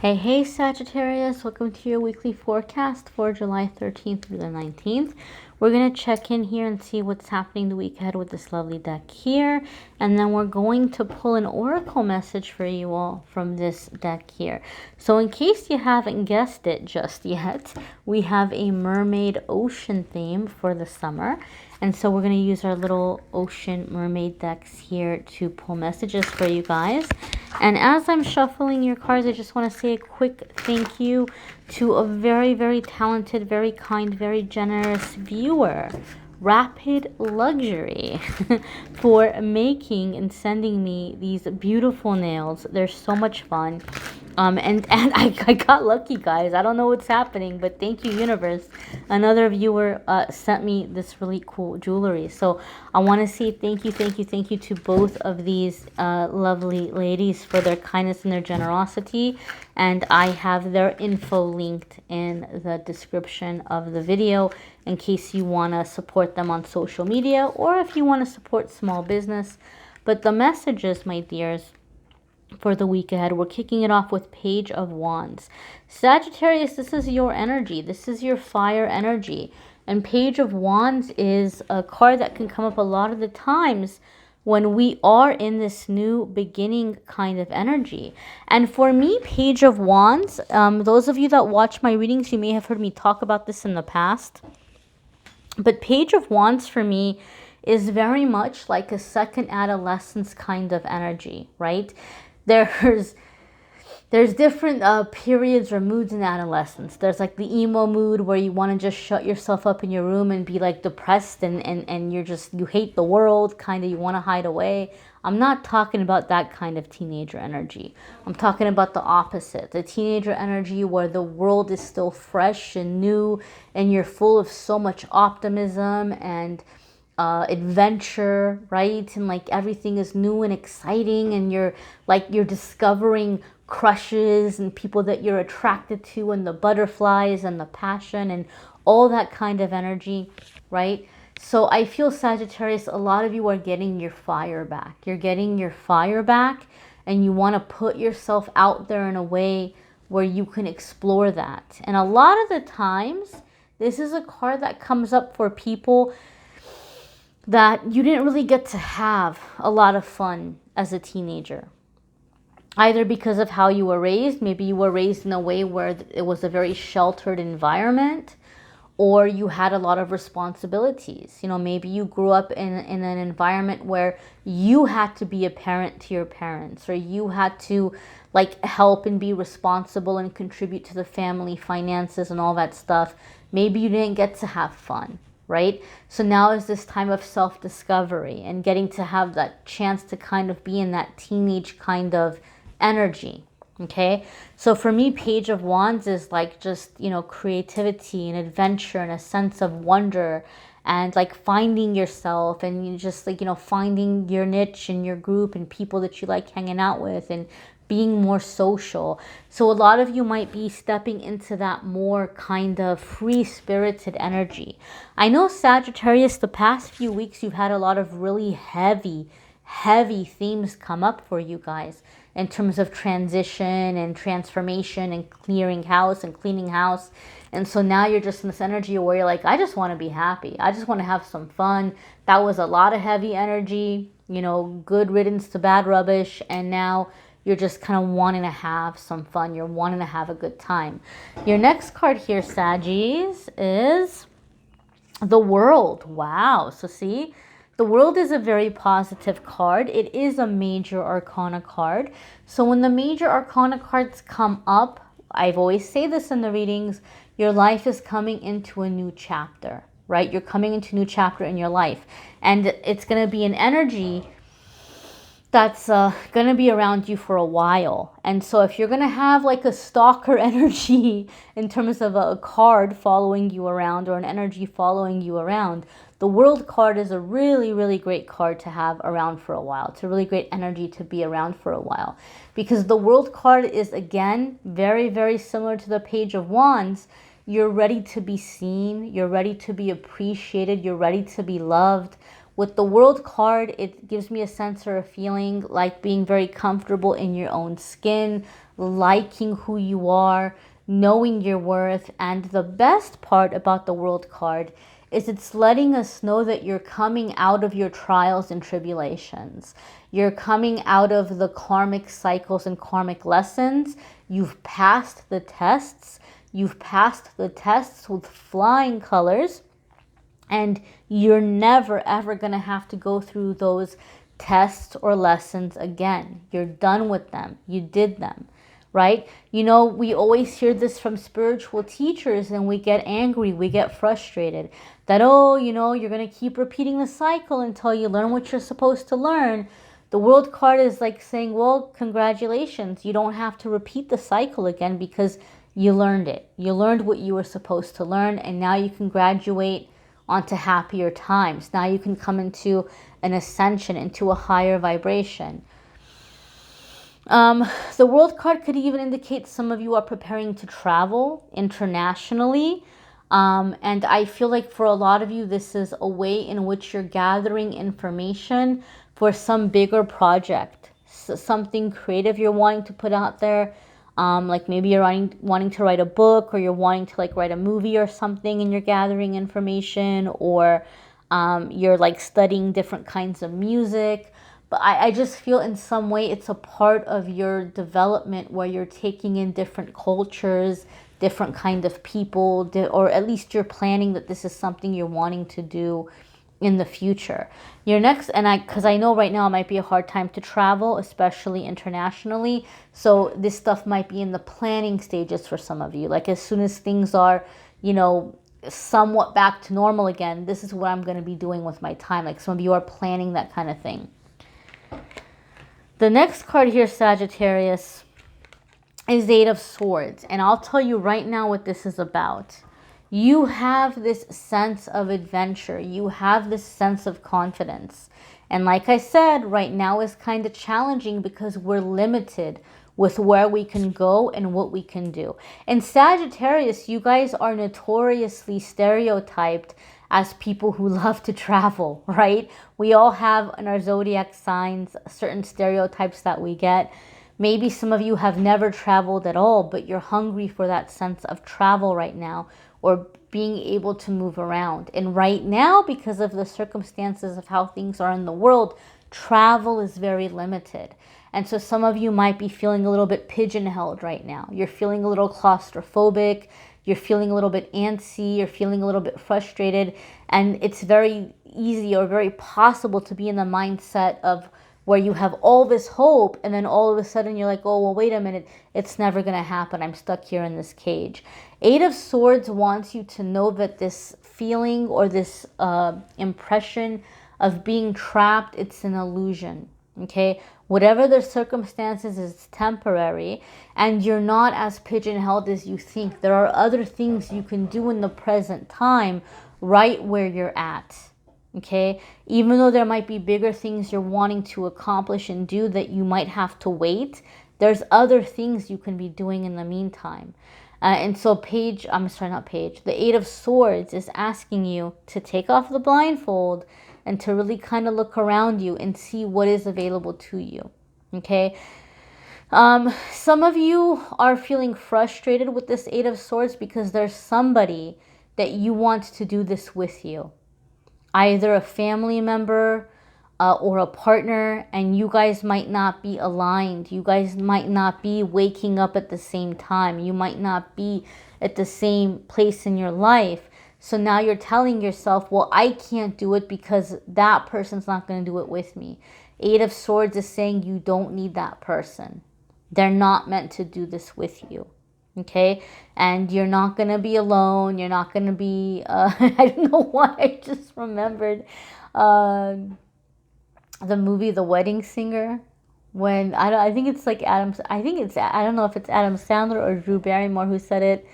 Hey Sagittarius, welcome to your weekly forecast for July 13th through the 19th. We're going to check in here and see what's happening the week ahead with this lovely deck here. And then we're going to pull an oracle message for you all from this deck here. So in case you haven't guessed it just yet, we have a mermaid ocean theme for the summer. And so we're going to use our little ocean mermaid decks here to pull messages for you guys. And as I'm shuffling your cards, I just want to say a quick thank you to a very, very talented, very kind, very generous viewer, Rapid Luxury, for making and sending me these beautiful nails. They're so much fun. And I got lucky, guys. I don't know what's happening, but thank you, universe. Another viewer sent me this really cool jewelry. So I want to say thank you to both of these lovely ladies for their kindness and their generosity. And I have their info linked in the description of the video in case you want to support them on social media or if you want to support small business. But the messages, my dears, for the week ahead, we're kicking it off with Page of Wands. Sagittarius, this is your energy. This is your fire energy. And Page of Wands is a card that can come up a lot of the times when we are in this new beginning kind of energy. And for me, Page of Wands, those of you that watch my readings, you may have heard me talk about this in the past. But Page of Wands for me is very much like a second adolescence kind of energy, right? There's different periods or moods in adolescence. There's like the emo mood where you want to just shut yourself up in your room and be like depressed and you hate the world, kind of, you want to hide away. I'm not talking about that kind of teenager energy. I'm talking about the opposite, the teenager energy where the world is still fresh and new and you're full of so much optimism and adventure, right? And like everything is new and exciting and you're discovering crushes and people that you're attracted to and the butterflies and the passion and all that kind of energy, right? So I feel, Sagittarius, a lot of you are getting your fire back. You're getting your fire back and you want to put yourself out there in a way where you can explore that. And a lot of the times, this is a card that comes up for people that you didn't really get to have a lot of fun as a teenager. Either because of how you were raised, maybe you were raised in a way where it was a very sheltered environment, or you had a lot of responsibilities. You know, maybe you grew up in an environment where you had to be a parent to your parents, or you had to like help and be responsible and contribute to the family finances and all that stuff. Maybe you didn't get to have fun, right? So now is this time of self-discovery and getting to have that chance to kind of be in that teenage kind of energy. Okay, so for me, Page of Wands is like just, you know, creativity and adventure and a sense of wonder and like finding yourself and you just like, you know, finding your niche and your group and people that you like hanging out with and being more social. So a lot of you might be stepping into that more kind of free-spirited energy. I know, Sagittarius, the past few weeks you've had a lot of really heavy themes come up for you guys in terms of transition and transformation and clearing house and cleaning house. And so now you're just in this energy where you're like, I just want to be happy. I just want to have some fun. That was a lot of heavy energy, you know, good riddance to bad rubbish. And now you're just kind of wanting to have some fun. You're wanting to have a good time. Your next card here, Saggies, is the World. Wow. So see, the World is a very positive card. It is a major arcana card. So when the major arcana cards come up, I've always say this in the readings, your life is coming into a new chapter, right? You're coming into a new chapter in your life. And it's going to be an energy that's going to be around you for a while. And so if you're going to have like a stalker energy in terms of a card following you around or an energy following you around, the World card is a really, really great card to have around for a while. It's a really great energy to be around for a while. Because the World card is, again, very, very similar to the Page of Wands. You're ready to be seen. You're ready to be appreciated. You're ready to be loved. With the World card, it gives me a sense or a feeling like being very comfortable in your own skin, liking who you are, knowing your worth. And the best part about the World card is it's letting us know that you're coming out of your trials and tribulations. You're coming out of the karmic cycles and karmic lessons. You've passed the tests. You've passed the tests with flying colors. And you're never, ever going to have to go through those tests or lessons again. You're done with them. You did them, right? You know, we always hear this from spiritual teachers and we get angry, we get frustrated that, oh, you know, you're going to keep repeating the cycle until you learn what you're supposed to learn. The World card is like saying, well, congratulations. You don't have to repeat the cycle again because you learned it. You learned what you were supposed to learn, and now you can graduate onto happier times. Now you can come into an ascension, into a higher vibration. The World card could even indicate some of you are preparing to travel internationally. And I feel like for a lot of you, this is a way in which you're gathering information for some bigger project, something creative you're wanting to put out there. Like maybe you're wanting to write a book, or you're wanting to like write a movie or something, and you're gathering information, or you're like studying different kinds of music. But I just feel in some way it's a part of your development where you're taking in different cultures, different kind of people, or at least you're planning that this is something you're wanting to do in the future. Your next, and because I know right now it might be a hard time to travel, especially internationally. So this stuff might be in the planning stages for some of you. Like as soon as things are, you know, somewhat back to normal again, this is what I'm going to be doing with my time. Like some of you are planning that kind of thing. The next card here, Sagittarius, is the Eight of Swords. And I'll tell you right now what this is about. You have this sense of adventure. You have this sense of confidence. And like I said, right now is kind of challenging because we're limited with where we can go and what we can do. And Sagittarius, you guys are notoriously stereotyped as people who love to travel, right? We all have in our zodiac signs certain stereotypes that we get. Maybe some of you have never traveled at all, but you're hungry for that sense of travel right now, or being able to move around. And right now, because of the circumstances of how things are in the world, travel is very limited. And so some of you might be feeling a little bit pigeonholed right now. You're feeling a little claustrophobic. You're feeling a little bit antsy. You're feeling a little bit frustrated. And it's very easy or very possible to be in the mindset of where you have all this hope, and then all of a sudden you're like, oh, well, wait a minute, it's never going to happen. I'm stuck here in this cage. Eight of Swords wants you to know that this feeling or this impression of being trapped, it's an illusion, okay? Whatever the circumstances is temporary, and you're not as pigeonholed as you think. There are other things you can do in the present time right where you're at. Okay, even though there might be bigger things you're wanting to accomplish and do that you might have to wait, there's other things you can be doing in the meantime. And so the Eight of Swords is asking you to take off the blindfold and to really kind of look around you and see what is available to you. Okay. Some of you are feeling frustrated with this Eight of Swords because there's somebody that you want to do this with you. Either a family member or a partner, and you guys might not be aligned. You guys might not be waking up at the same time. You might not be at the same place in your life. So now you're telling yourself, well, I can't do it because that person's not going to do it with me. Eight of Swords is saying you don't need that person. They're not meant to do this with you. Okay, and you're not going to be alone. You're not going to be, I don't know why I just remembered the movie The Wedding Singer. When, I think it's like I don't know if it's Adam Sandler or Drew Barrymore who said it,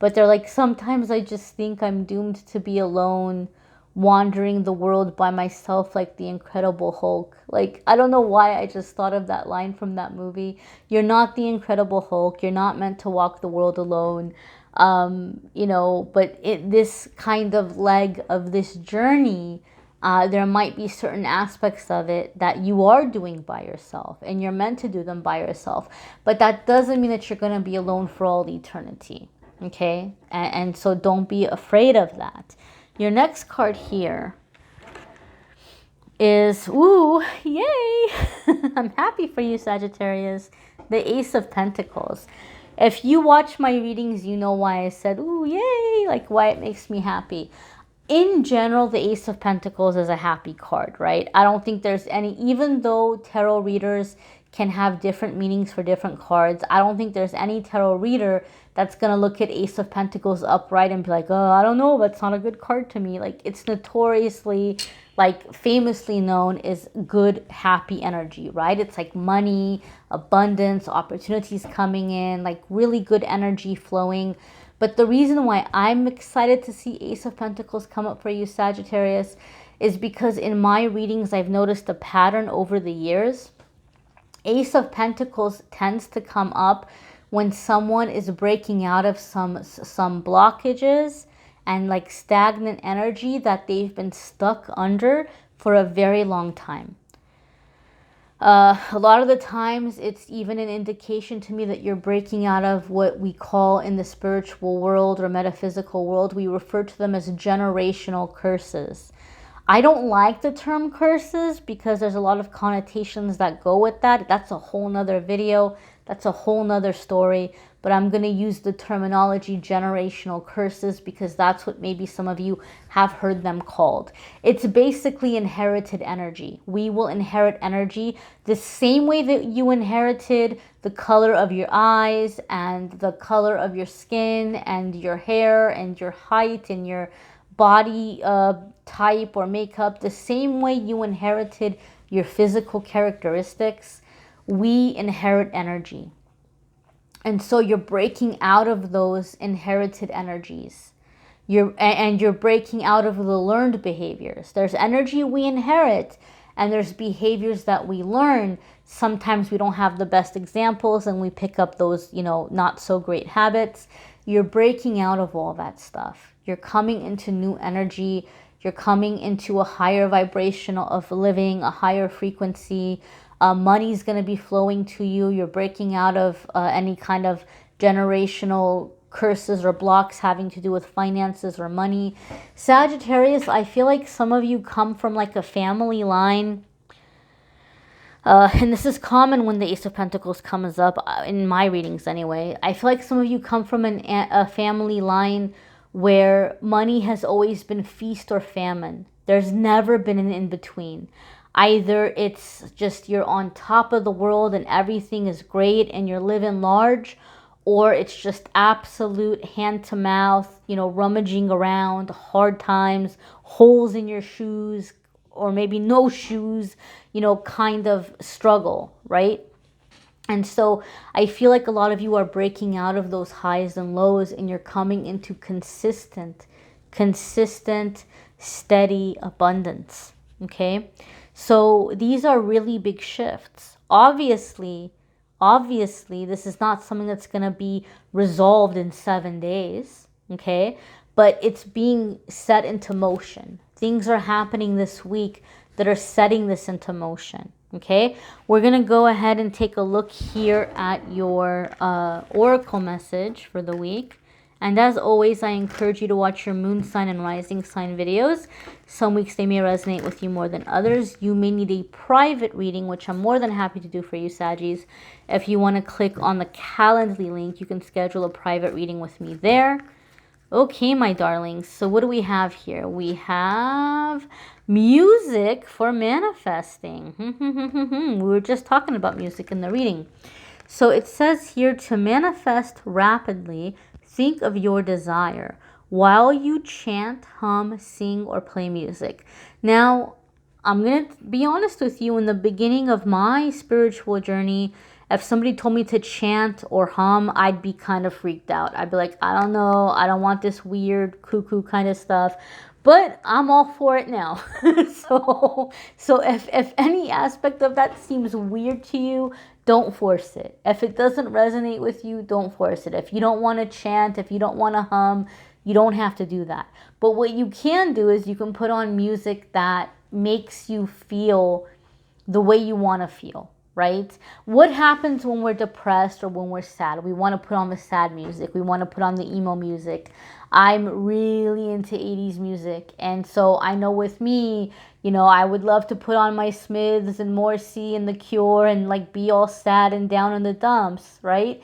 but they're like, sometimes I just think I'm doomed to be alone, wandering the world by myself like the Incredible Hulk. Like, I don't know why I just thought of that line from that movie. You're not the Incredible Hulk. You're not meant to walk the world alone. You know, but this kind of leg of this journey There might be certain aspects of it that you are doing by yourself and you're meant to do them by yourself. But that doesn't mean that you're going to be alone for all eternity. Okay? And so don't be afraid of that. Your next card here is, ooh, yay! I'm happy for you, Sagittarius. The Ace of Pentacles. If you watch my readings, you know why I said, ooh, yay, like why it makes me happy. In general, the Ace of Pentacles is a happy card, right? I don't think there's any, even though tarot readers can have different meanings for different cards, I don't think there's any tarot reader that's going to look at Ace of Pentacles upright and be like, oh, I don't know, that's not a good card to me. Like, it's notoriously, like, famously known as good, happy energy, right? It's like money, abundance, opportunities coming in, like really good energy flowing. But the reason why I'm excited to see Ace of Pentacles come up for you, Sagittarius, is because in my readings, I've noticed a pattern over the years. Ace of Pentacles tends to come up when someone is breaking out of some blockages and like stagnant energy that they've been stuck under for a very long time. A lot of the times it's even an indication to me that you're breaking out of what we call in the spiritual world or metaphysical world, we refer to them as generational curses. I don't like the term curses because there's a lot of connotations that go with that. That's a whole nother video. That's a whole nother story. But I'm going to use the terminology generational curses because that's what maybe some of you have heard them called. It's basically inherited energy. We will inherit energy the same way that you inherited the color of your eyes and the color of your skin and your hair and your height and your body type or makeup, the same way you inherited your physical characteristics, we inherit energy. And so you're breaking out of those inherited energies. You're breaking out of the learned behaviors. There's energy we inherit and there's behaviors that we learn. Sometimes we don't have the best examples and we pick up those, not so great habits. You're breaking out of all that stuff. You're coming into new energy. You're coming into a higher vibration of living, a higher frequency. Money's going to be flowing to you. You're breaking out of any kind of generational curses or blocks having to do with finances or money. Sagittarius, I feel like some of you come from like a family line. And this is common when the Ace of Pentacles comes up, in my readings anyway. I feel like some of you come from a family line where money has always been feast or famine. There's never been an in-between. Either it's just you're on top of the world and everything is great and you're living large, or it's just absolute hand-to-mouth, rummaging around, hard times, holes in your shoes, or maybe no shoes, kind of struggle, right? And so I feel like a lot of you are breaking out of those highs and lows and you're coming into consistent, steady abundance, okay? So these are really big shifts. Obviously, this is not something that's going to be resolved in 7 days, okay? But it's being set into motion. Things are happening this week that are setting this into motion, okay? We're going to go ahead and take a look here at your oracle message for the week. And as always, I encourage you to watch your moon sign and rising sign videos. Some weeks they may resonate with you more than others. You may need a private reading, which I'm more than happy to do for you, Saggies. If you want to click on the Calendly link, you can schedule a private reading with me there. Okay, my darlings. So what do we have here? We have music for manifesting. We were just talking about music in the reading. So it says here, to manifest rapidly, think of your desire while you chant, hum, sing, or play music. Now, I'm going to be honest with you. In the beginning of my spiritual journey, if somebody told me to chant or hum, I'd be kind of freaked out. I'd be like, I don't know. I don't want this weird cuckoo kind of stuff. But I'm all for it now. So if any aspect of that seems weird to you, don't force it. If it doesn't resonate with you, don't force it. If you don't want to chant, if you don't want to hum, you don't have to do that. But what you can do is you can put on music that makes you feel the way you want to feel, right? What happens when we're depressed or when we're sad? We want to put on the sad music. We want to put on the emo music. I'm really into 80s music. And so I know with me, you know, I would love to put on my Smiths and Morrissey and The Cure and like be all sad and down in the dumps, right?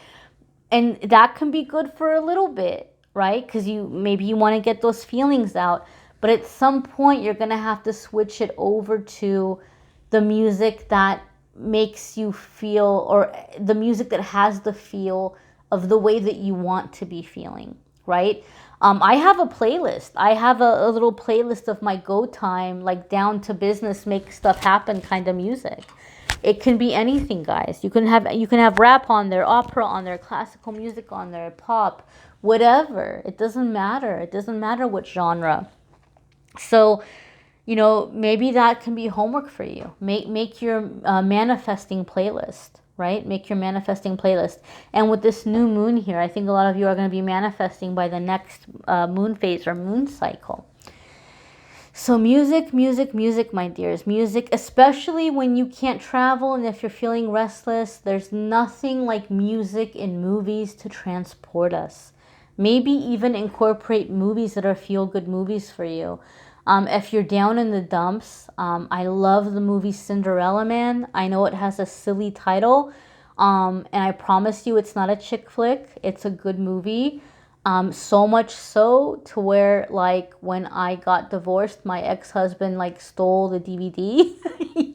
And that can be good for a little bit, right? Because maybe you want to get those feelings out. But at some point, you're going to have to switch it over to the music that makes you feel, or the music that has the feel of the way that you want to be feeling, right? I have a playlist. I have a little playlist of my go time, like down to business, make stuff happen kind of music. It can be anything, guys. You can have rap on there, opera on there, classical music on there, pop, whatever. It doesn't matter. It doesn't matter what genre. So, you know, maybe that can be homework for you. Make your manifesting playlist, right? Make your manifesting playlist. And with this new moon here, I think a lot of you are going to be manifesting by the next moon phase or moon cycle. So music, music, music, my dears. Music, especially when you can't travel and if you're feeling restless, there's nothing like music in movies to transport us. Maybe even incorporate movies that are feel-good movies for you. If you're down in the dumps, I love the movie Cinderella Man. I know it has a silly title, and I promise you it's not a chick flick. It's a good movie. So much so to where, like, when I got divorced, my ex-husband, like, stole the DVD.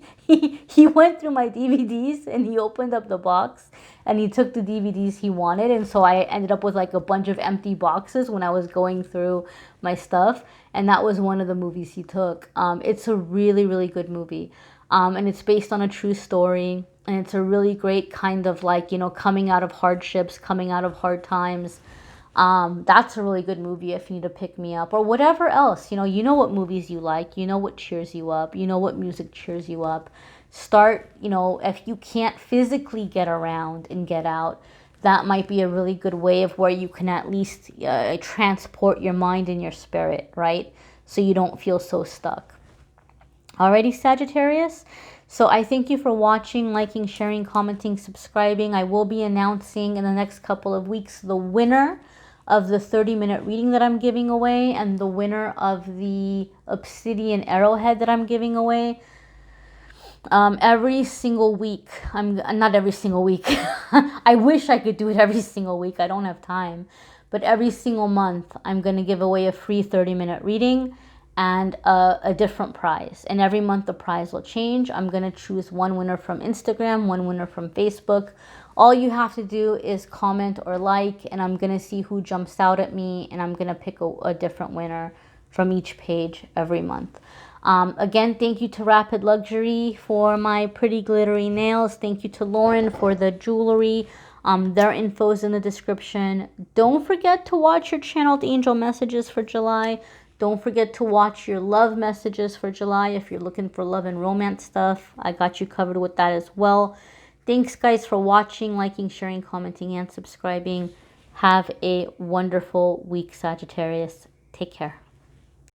He went through my DVDs and he opened up the box and he took the DVDs he wanted. And so I ended up with, like, a bunch of empty boxes when I was going through my stuff. And that was one of the movies he took. It's a really, really good movie. And it's based on a true story. And it's a really great kind of, like, you know, coming out of hardships, coming out of hard times. That's a really good movie if you need to pick me up or whatever else. You know what movies you like, you know what cheers you up, you know what music cheers you up. Start, you know, if you can't physically get around and get out, that might be a really good way of where you can at least transport your mind and your spirit, right? So you don't feel so stuck. Alrighty, Sagittarius. So I thank you for watching, liking, sharing, commenting, subscribing. I will be announcing in the next couple of weeks the winner of the 30-minute reading that I'm giving away and the winner of the obsidian arrowhead that I'm giving away. Every single week, not every single week. I wish I could do it every single week. I don't have time. But every single month, I'm going to give away a free 30-minute reading and a different prize. And every month the prize will change. I'm going to choose one winner from Instagram, one winner from Facebook. All you have to do is comment or like, and I'm going to see who jumps out at me, and I'm going to pick a different winner from each page every month. Again, thank you to Rapid Luxury for my pretty glittery nails. Thank you to Lauren for the jewelry. Their info is in the description. Don't forget to watch your channeled angel messages for July. Don't forget to watch your love messages for July if you're looking for love and romance stuff. I got you covered with that as well. Thanks, guys, for watching, liking, sharing, commenting, and subscribing. Have a wonderful week, Sagittarius. Take care.